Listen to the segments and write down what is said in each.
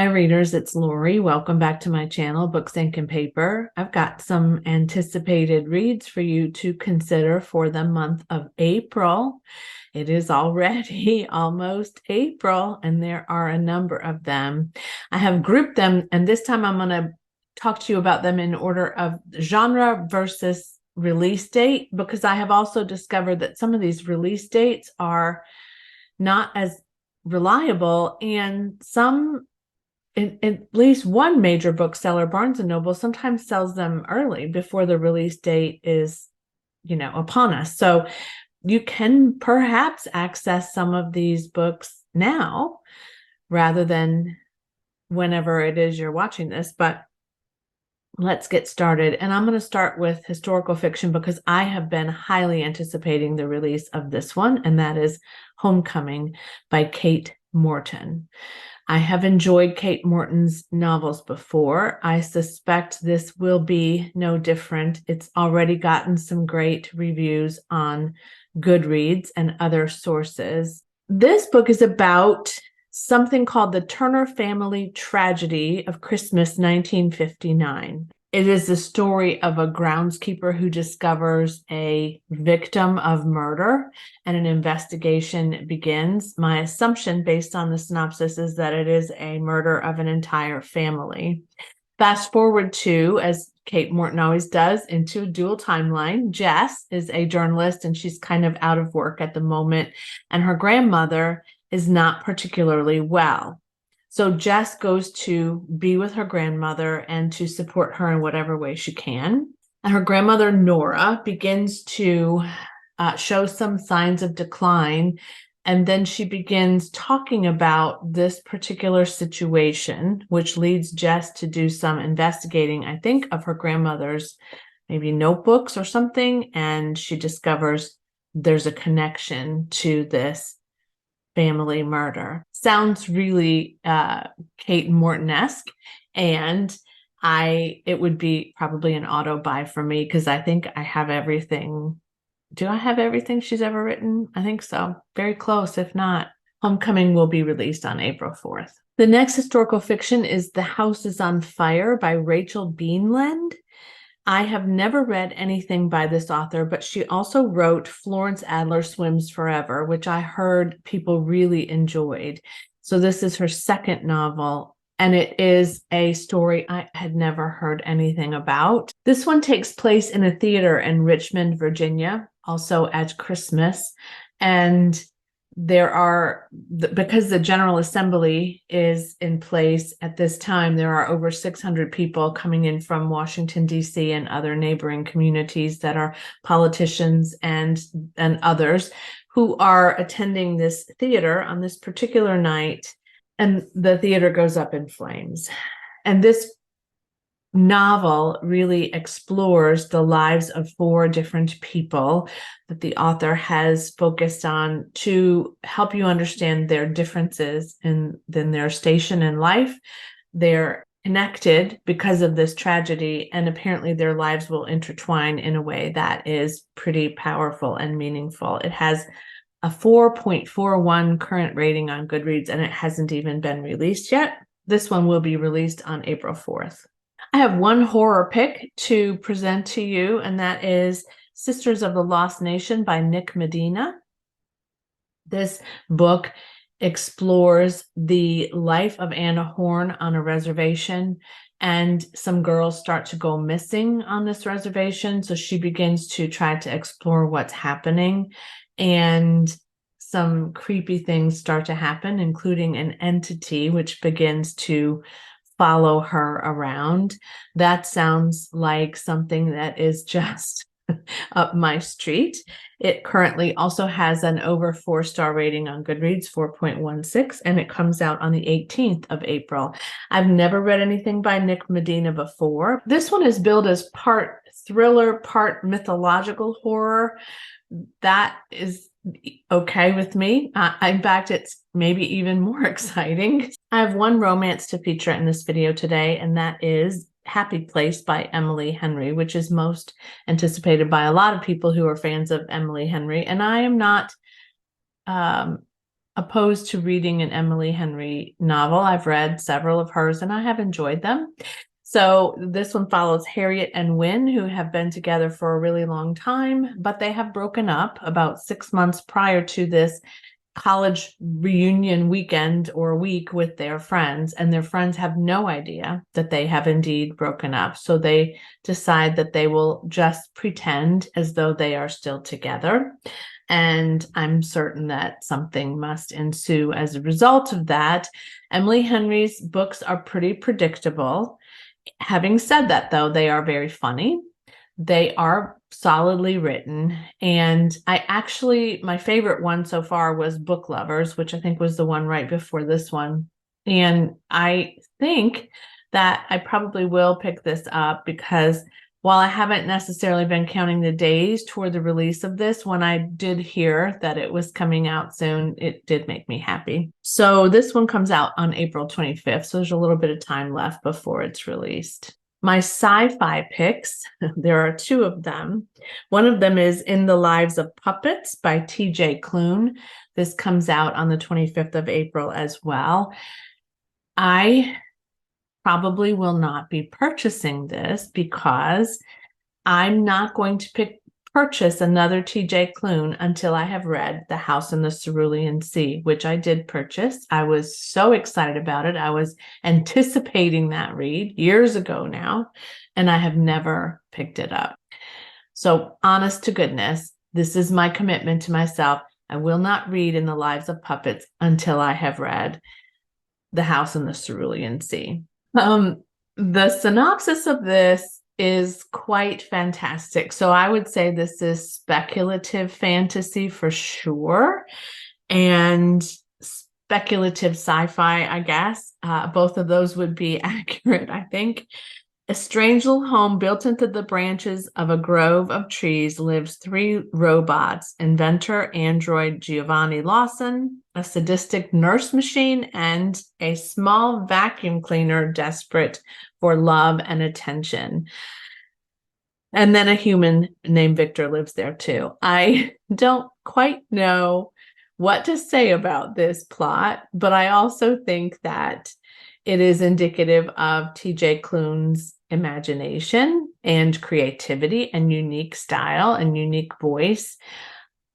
Hi readers, it's Lori. Welcome back to my channel, Books, Ink, and Paper. I've got some anticipated reads for you to consider for the month of April. It is already almost April, and there are a number of them. I have grouped them, and this time I'm going to talk to you about them in order of genre versus release date, because I have also discovered that some of these release dates are not as reliable, and some at least one major bookseller, Barnes & Noble, sometimes sells them early before the release date is, upon us. So you can perhaps access some of these books now rather than whenever it is you're watching this. But let's get started. And I'm going to start with historical fiction because I have been highly anticipating the release of this one, and that is Homecoming by Kate Morton. I have enjoyed Kate Morton's novels before. I suspect this will be no different. It's already gotten some great reviews on Goodreads and other sources. This book is about something called the Turner Family Tragedy of Christmas 1959. It is the story of a groundskeeper who discovers a victim of murder and an investigation begins. My assumption based on the synopsis is that it is a murder of an entire family. Fast forward to, as Kate Morton always does, into a dual timeline. Jess is a journalist and she's kind of out of work at the moment, and her grandmother is not particularly well. So Jess goes to be with her grandmother and to support her in whatever way she can. And her grandmother, Nora, begins to show some signs of decline. And then she begins talking about this particular situation, which leads Jess to do some investigating, I think, of her grandmother's maybe notebooks or something. And she discovers there's a connection to this family murder. Sounds really Kate Morton-esque, and it would be probably an auto buy for me because I think I have everything. Do I have everything she's ever written? I think so. Very close, if not. Homecoming will be released on April 4th. The next historical fiction is The House is on Fire by Rachel Beanland. I have never read anything by this author, but she also wrote Florence Adler Swims Forever, which I heard people really enjoyed. So this is her second novel, and it is a story I had never heard anything about. This one takes place in a theater in Richmond, Virginia, also at Christmas. And because the General Assembly is in place at this time, there are over 600 people coming in from Washington, D.C. and other neighboring communities that are politicians and others who are attending this theater on this particular night, and the theater goes up in flames. And this novel really explores the lives of 4 different people that the author has focused on to help you understand their differences in their station in life. They're connected because of this tragedy, and apparently their lives will intertwine in a way that is pretty powerful and meaningful. It has a 4.41 current rating on Goodreads, and it hasn't even been released yet. This one will be released on April 4th. I have one horror pick to present to you, and that is Sisters of the Lost Nation by Nick Medina. This book explores the life of Anna Horn on a reservation, and some girls start to go missing on this reservation. So she begins to try to explore what's happening, and some creepy things start to happen, including an entity which begins to follow her around. That sounds like something that is just up my street. It currently also has an over 4-star rating on Goodreads, 4.16, and it comes out on the 18th of April. I've never read anything by Nick Medina before. This one is billed as part thriller, part mythological horror. That is okay with me. In fact, it's maybe even more exciting. I have one romance to feature in this video today, and that is Happy Place by Emily Henry, which is most anticipated by a lot of people who are fans of Emily Henry. And I am not opposed to reading an Emily Henry novel. I've read several of hers and I have enjoyed them. So this one follows Harriet and Wynne, who have been together for a really long time, but they have broken up about 6 months prior to this college reunion weekend or week with their friends, and their friends have no idea that they have indeed broken up. So they decide that they will just pretend as though they are still together. And I'm certain that something must ensue as a result of that. Emily Henry's books are pretty predictable. Having said that, though, they are very funny. They are solidly written. And my favorite one so far was Book Lovers, which I think was the one right before this one. And I think that I probably will pick this up because while I haven't necessarily been counting the days toward the release of this, when I did hear that it was coming out soon, it did make me happy. So this one comes out on April 25th. So there's a little bit of time left before it's released. My sci-fi picks, there are two of them. One of them is In the Lives of Puppets by T.J. Klune. This comes out on the 25th of April as well. I probably will not be purchasing this because I'm not going to purchase another T.J. Klune until I have read The House in the Cerulean Sea, which I did purchase. I was so excited about it. I was anticipating that read years ago now, and I have never picked it up. So honest to goodness, this is my commitment to myself. I will not read In the Lives of Puppets until I have read The House in the Cerulean Sea. The synopsis of this is quite fantastic. So I would say this is speculative fantasy for sure, and speculative sci-fi, I guess. Both of those would be accurate, I think. A strange little home built into the branches of a grove of trees lives three robots: inventor android Giovanni Lawson, a sadistic nurse machine, and a small vacuum cleaner desperate for love and attention. And then a human named Victor lives there too. I don't quite know what to say about this plot, but I also think that it is indicative of T.J. Klune's imagination and creativity and unique style and unique voice.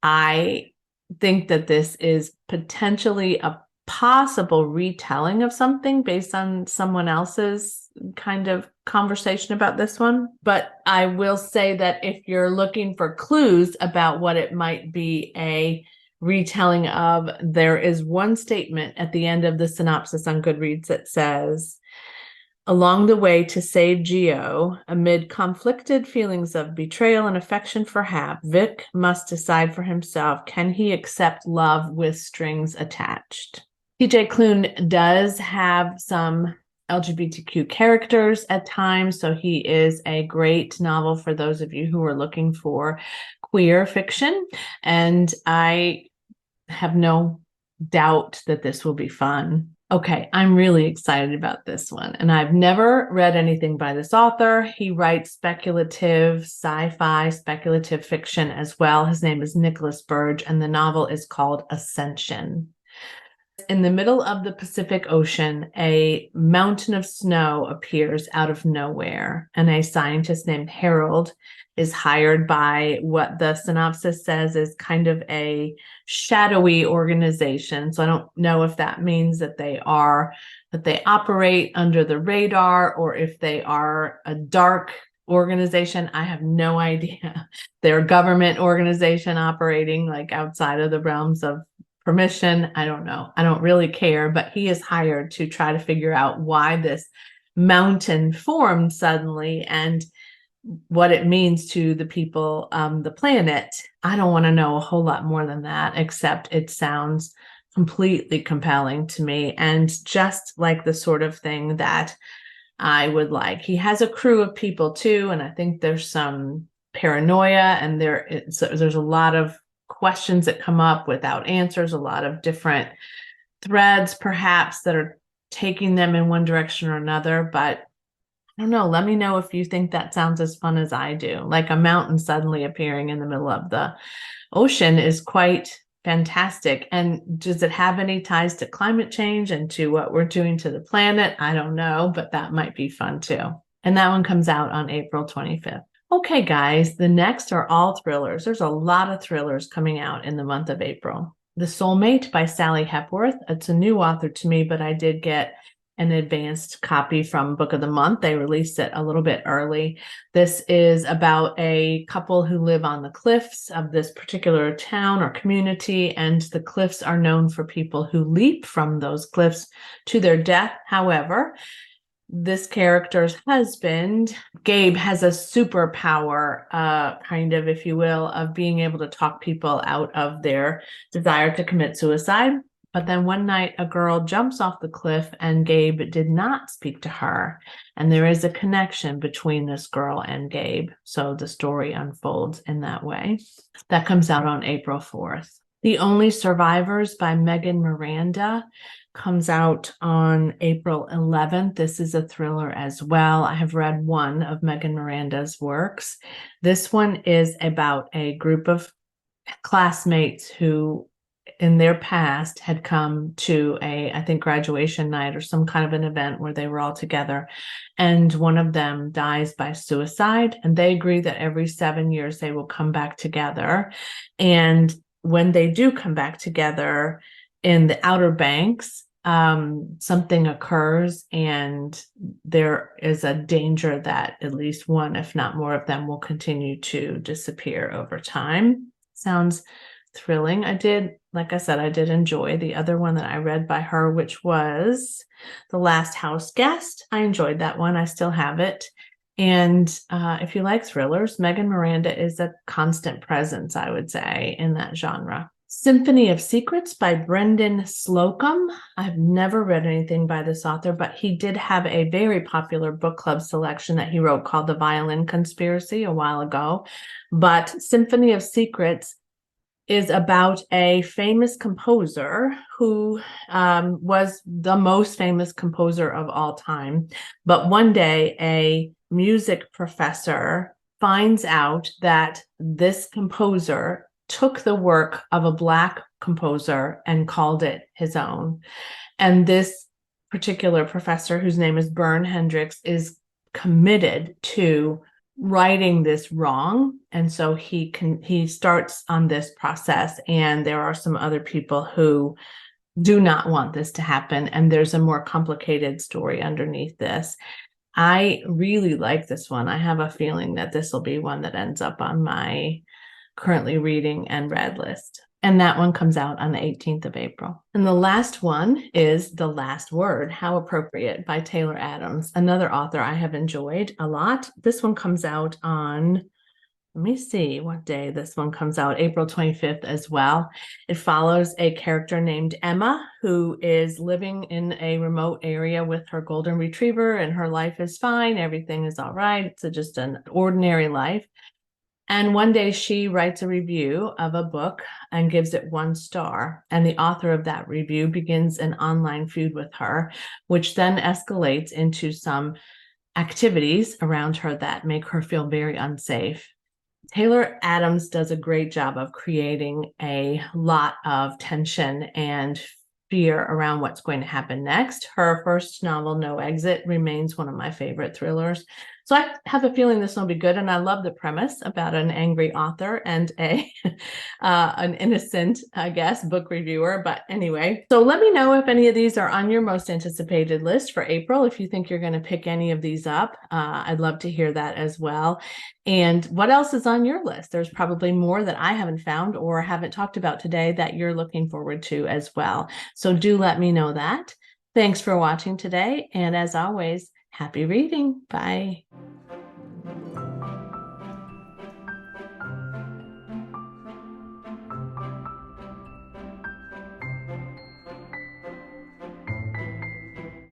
I think that this is potentially a possible retelling of something based on someone else's kind of conversation about this one. But I will say that if you're looking for clues about what it might be a retelling of, there is one statement at the end of the synopsis on Goodreads that says, along the way to save Geo, amid conflicted feelings of betrayal and affection for Hap, Vic must decide for himself, can he accept love with strings attached? T.J. Klune does have some LGBTQ characters at times, so he is a great novel for those of you who are looking for queer fiction, and I have no doubt that this will be fun. Okay, I'm really excited about this one, and I've never read anything by this author. He writes speculative sci-fi, speculative fiction as well. His name is Nicholas Burge, and the novel is called Ascension. In the middle of the Pacific Ocean, a mountain of snow appears out of nowhere, and a scientist named Harold is hired by what the synopsis says is kind of a shadowy organization. So I don't know if that means that they operate under the radar or if they are a dark organization. I have no idea. They're a government organization operating like outside of the realms of permission. I don't know. I don't really care, but he is hired to try to figure out why this mountain formed suddenly and what it means to the people, the planet. I don't want to know a whole lot more than that, except it sounds completely compelling to me and just like the sort of thing that I would like. He has a crew of people too, and I think there's some paranoia, and there's a lot of questions that come up without answers, a lot of different threads perhaps that are taking them in one direction or another. But I don't know, let me know if you think that sounds as fun as I do. Like a mountain suddenly appearing in the middle of the ocean is quite fantastic. And does it have any ties to climate change and to what we're doing to the planet? I don't know, but that might be fun too. And that one comes out on April 25th. Okay, guys, the next are all thrillers. There's a lot of thrillers coming out in the month of April. The Soulmate by Sally Hepworth. It's a new author to me, but I did get an advanced copy from Book of the Month. They released it a little bit early. This is about a couple who live on the cliffs of this particular town or community, and the cliffs are known for people who leap from those cliffs to their death. However, this character's husband, Gabe, has a superpower, kind of, if you will, of being able to talk people out of their desire to commit suicide. But then one night, a girl jumps off the cliff, and Gabe did not speak to her. And there is a connection between this girl and Gabe. So the story unfolds in that way. That comes out on April 4th. The Only Survivors by Megan Miranda comes out on April 11th. This is a thriller as well. I have read one of Megan Miranda's works. This one is about a group of classmates who in their past had come to I think graduation night or some kind of an event where they were all together, and one of them dies by suicide, and they agree that every 7 years they will come back together. And when they do come back together in the Outer Banks, something occurs, and there is a danger that at least one, if not more of them, will continue to disappear over time. Sounds thrilling. Like I said, I did enjoy the other one that I read by her, which was The Last House Guest. I enjoyed that one. I still have it. And if you like thrillers, Megan Miranda is a constant presence, I would say, in that genre. Symphony of Secrets by Brendan Slocum. I've never read anything by this author, but he did have a very popular book club selection that he wrote called The Violin Conspiracy a while ago. But Symphony of Secrets is about a famous composer who was the most famous composer of all time. But one day, a music professor finds out that this composer took the work of a Black composer and called it his own. And this particular professor, whose name is Bern Hendricks, is committed to righting this wrong. And so he starts on this process, and there are some other people who do not want this to happen. And there's a more complicated story underneath this. I really like this one. I have a feeling that this will be one that ends up on my currently reading and read list. And that one comes out on the 18th of April. And the last one is The Last Word, How Appropriate by Taylor Adams, another author I have enjoyed a lot. This one comes out on, let me see what day this one comes out, April 25th as well. It follows a character named Emma, who is living in a remote area with her golden retriever, and her life is fine. Everything is all right. It's just an ordinary life. And one day she writes a review of a book and gives it 1 star. And the author of that review begins an online feud with her, which then escalates into some activities around her that make her feel very unsafe. Taylor Adams does a great job of creating a lot of tension and fear around what's going to happen next. Her first novel, No Exit, remains one of my favorite thrillers. So I have a feeling this will be good, and I love the premise about an angry author and an innocent, I guess, book reviewer. But anyway, so let me know if any of these are on your most anticipated list for April. If you think you're going to pick any of these up, I'd love to hear that as well. And what else is on your list? There's probably more that I haven't found or haven't talked about today that you're looking forward to as well. So do let me know that. Thanks for watching today. And as always, happy reading. Bye.